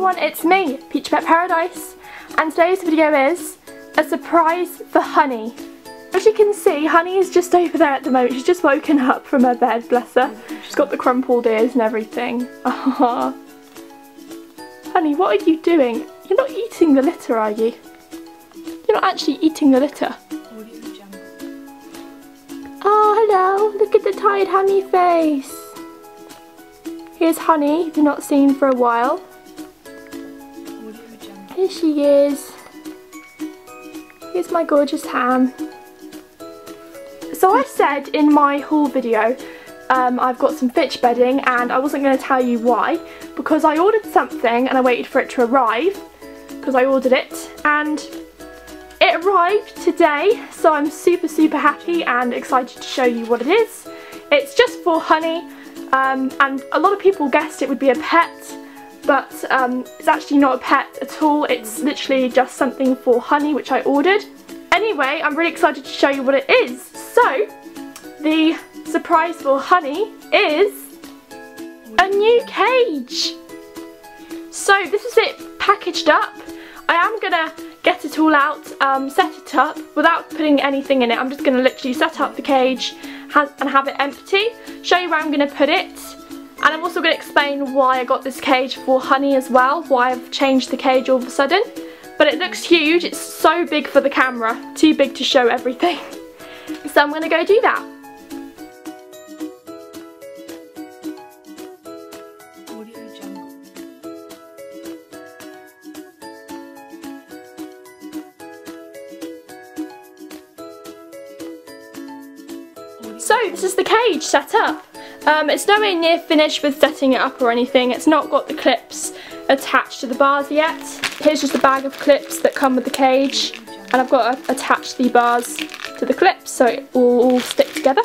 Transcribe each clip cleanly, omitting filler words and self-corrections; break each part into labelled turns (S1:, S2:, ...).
S1: everyone, it's me, Peach Pet Paradise, and today's video is a surprise for Honey. As you can see, Honey is just over there at the moment. She's just woken up from her bed, bless her. She's got the crumpled ears and everything. Honey, what are you doing? You're not eating the litter, are you? You're not actually eating the litter. Oh, hello. Look at the tired Honey face. Here's Honey, you've not seen for a while. Here she is. Here's my gorgeous ham. So I said in my haul video, I've got some fitch bedding and I wasn't going to tell you why, because I ordered something and I waited for it to arrive, because I ordered it and it arrived today, so I'm super happy and excited to show you what it is. It's just for Honey. And a lot of people guessed it would be a pet, but it's actually not a pet at all. It's literally just something for Honey, which I ordered. Anyway, I'm really excited to show you what it is. So, the surprise for Honey is a new cage. So this is it packaged up. I am gonna get it all out, set it up without putting anything in it. I'm just gonna literally set up the cage and have it empty, show you where I'm going to put it, and I'm also going to explain why I got this cage for Honey as well, why I've changed the cage all of a sudden. But it looks huge, it's so big for the camera, too big to show everything. So I'm going to go do that. So this is the cage set up. It's nowhere near finished with setting it up or anything. It's not got the clips attached to the bars yet. Here's just a bag of clips that come with the cage, and I've got to attach the bars to the clips so it will all stick together.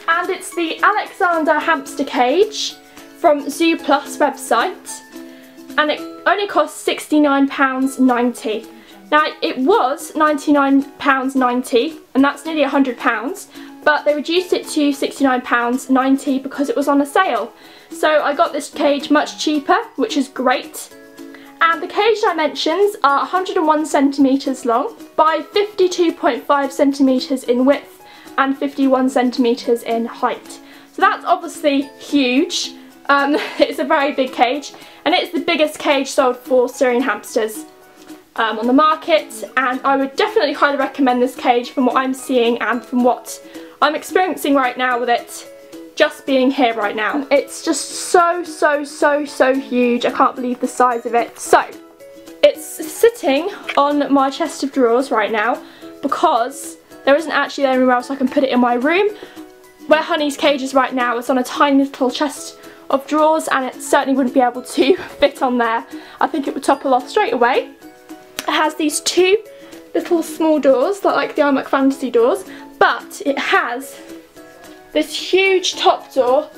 S1: And it's the Alexander hamster cage from Zoo Plus website, and it only costs £69.90. Now it was £99.90, and that's nearly £100. But they reduced it to £69.90 because it was on a sale. So I got this cage much cheaper, which is great. And the cage dimensions are 101 centimetres long by 52.5 centimetres in width and 51 centimetres in height. So that's obviously huge. It's a very big cage, and it's the biggest cage sold for Syrian hamsters on the market, and I would definitely highly recommend this cage from what I'm seeing and from what I'm experiencing right now with it just being here right now. It's just so huge. I can't believe the size of it. So it's sitting on my chest of drawers right now because there isn't actually anywhere else I can put it in my room. Where Honey's cage is right now, it's on a tiny little chest of drawers, and it certainly wouldn't be able to fit on there. I think it would topple off straight away. It has these two little small doors, like the iMovie Fantasy doors, but it has this huge top door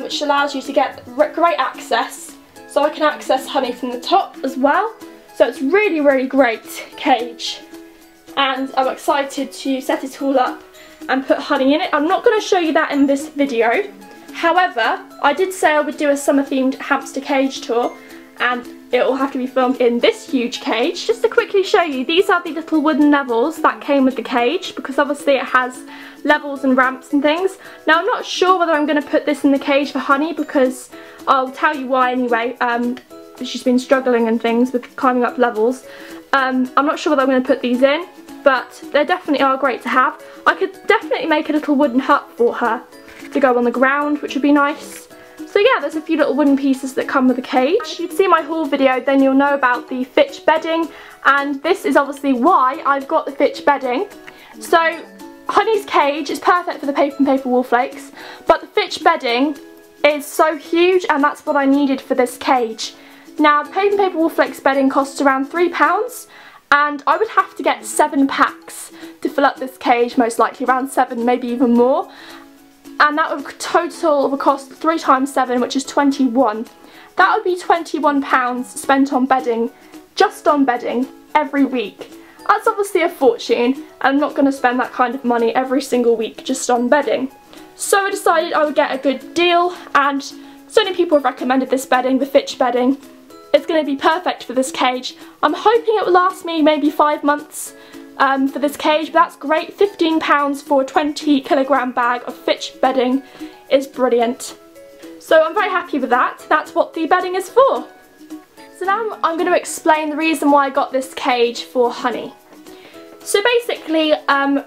S1: which allows you to get great access. So I can access Honey from the top as well. So it's really great cage, and I'm excited to set it all up and put Honey in it. I'm not going to show you that in this video. However, I did say I would do a summer themed hamster cage tour, and it will have to be filmed in this huge cage. Just to quickly show you, these are the little wooden levels that came with the cage, because obviously it has levels and ramps and things. Now I'm not sure whether I'm going to put this in the cage for Honey, because I'll tell you why anyway. She's been struggling and things with climbing up levels. I'm not sure whether I'm going to put these in, but they definitely are great to have. I could definitely make a little wooden hut for her to go on the ground, which would be nice. So yeah, there's a few little wooden pieces that come with the cage. If you've seen my haul video, then you'll know about the fitch bedding, and this is obviously why I've got the fitch bedding. So Honey's cage is perfect for the paper and paper wool flakes, but the fitch bedding is so huge, and that's what I needed for this cage. Now, paper and paper wool flakes bedding costs around £3, and I would have to get 7 packs to fill up this cage, most likely around 7, maybe even more. And that would total of a cost 3 times 7, which is 21. That would be £21 spent on bedding, just on bedding, every week. That's obviously a fortune, and I'm not going to spend that kind of money every single week just on bedding. So I decided I would get a good deal, and so many people have recommended this bedding, the fitch bedding, is going to be perfect for this cage. I'm hoping it will last me maybe 5 months for this cage, but that's great. £15 for a 20kg bag of Fitch bedding is brilliant. So I'm very happy with that. That's what the bedding is for. So now I'm going to explain the reason why I got this cage for Honey. So basically,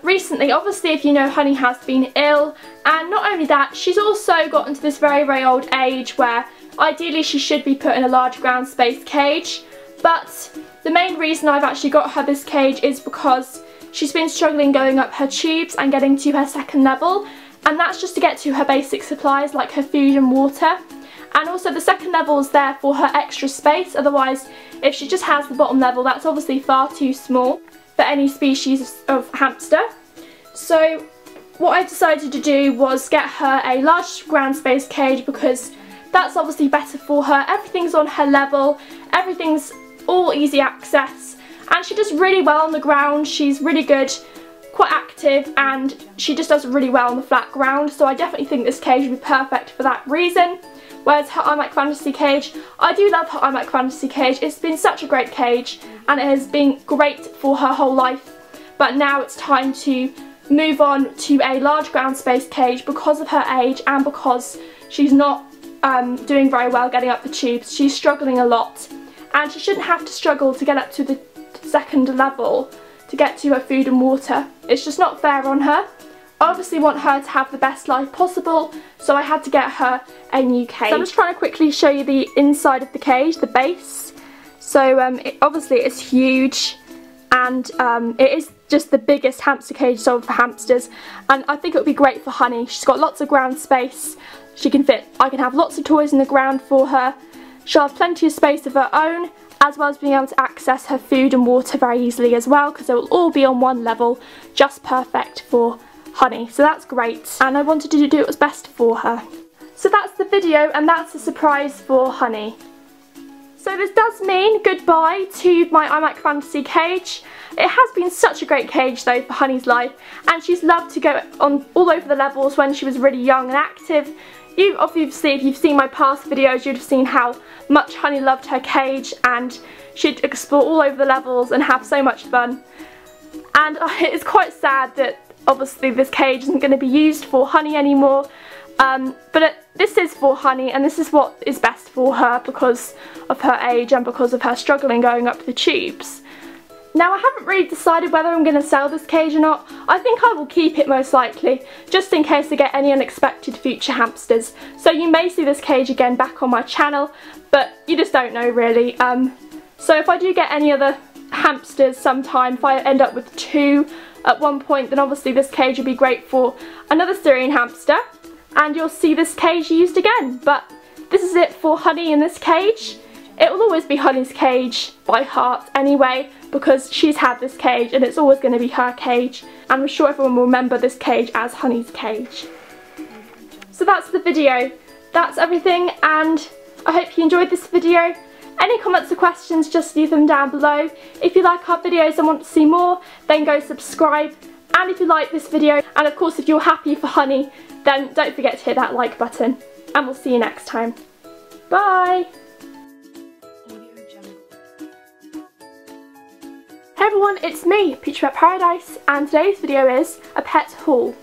S1: recently, obviously if you know, Honey has been ill, and not only that, she's also gotten to this very, very old age where ideally she should be put in a large ground space cage, but the main reason I've actually got her this cage is because she's been struggling going up her tubes and getting to her second level, and that's just to get to her basic supplies like her food and water. And also the second level is there for her extra space, otherwise if she just has the bottom level, that's obviously far too small for any species of hamster. So what I decided to do was get her a large ground space cage because that's obviously better for her. Everything's on her level, everything's all easy access, and she does really well on the ground. She's really good, quite active, and she just does really well on the flat ground, so I definitely think this cage would be perfect for that reason. Whereas her iMovie Fantasy cage, I do love her iMovie Fantasy cage. It's been such a great cage and it has been great for her whole life, but now it's time to move on to a large ground space cage because of her age and because she's not doing very well getting up the tubes. She's struggling a lot, and she shouldn't have to struggle to get up to the second level to get to her food and water. It's just not fair on her. I obviously want her to have the best life possible, so I had to get her a new cage. So I'm just trying to quickly show you the inside of the cage, the base. So obviously it's huge, and it is just the biggest hamster cage sold for hamsters, and I think it would be great for Honey. She's got lots of ground space. She can fit, I can have lots of toys in the ground for her. She'll have plenty of space of her own, as well as being able to access her food and water very easily as well, because it will all be on one level, just perfect for Honey. So that's great, and I wanted to do what was best for her. So that's the video, and that's the surprise for Honey. So this does mean goodbye to my iMovie Fantasy cage. It has been such a great cage though for Honey's life, and she's loved to go on all over the levels when she was really young and active. You obviously, if you've seen my past videos, you'd have seen how much Honey loved her cage, and she'd explore all over the levels and have so much fun. And it's quite sad that obviously this cage isn't going to be used for Honey anymore, but this is for Honey, and this is what is best for her because of her age and because of her struggling going up the tubes. Now I haven't really decided whether I'm going to sell this cage or not. I think I will keep it most likely, just in case I get any unexpected future hamsters. So you may see this cage again back on my channel, but you just don't know really. So if I do get any other hamsters sometime, if I end up with 2 at one point, then obviously this cage would be great for another Syrian hamster, and you'll see this cage used again. But this is it for Honey in this cage. It will always be Honey's cage by heart anyway, because she's had this cage and it's always going to be her cage, and I'm sure everyone will remember this cage as Honey's cage. So that's the video. That's everything, and I hope you enjoyed this video. Any comments or questions, just leave them down below. If you like our videos and want to see more, then go subscribe. And if you like this video, and of course if you're happy for Honey, then don't forget to hit that like button. And we'll see you next time. Bye! Hey everyone, it's me, Peach Pet Paradise, and today's video is a pet haul.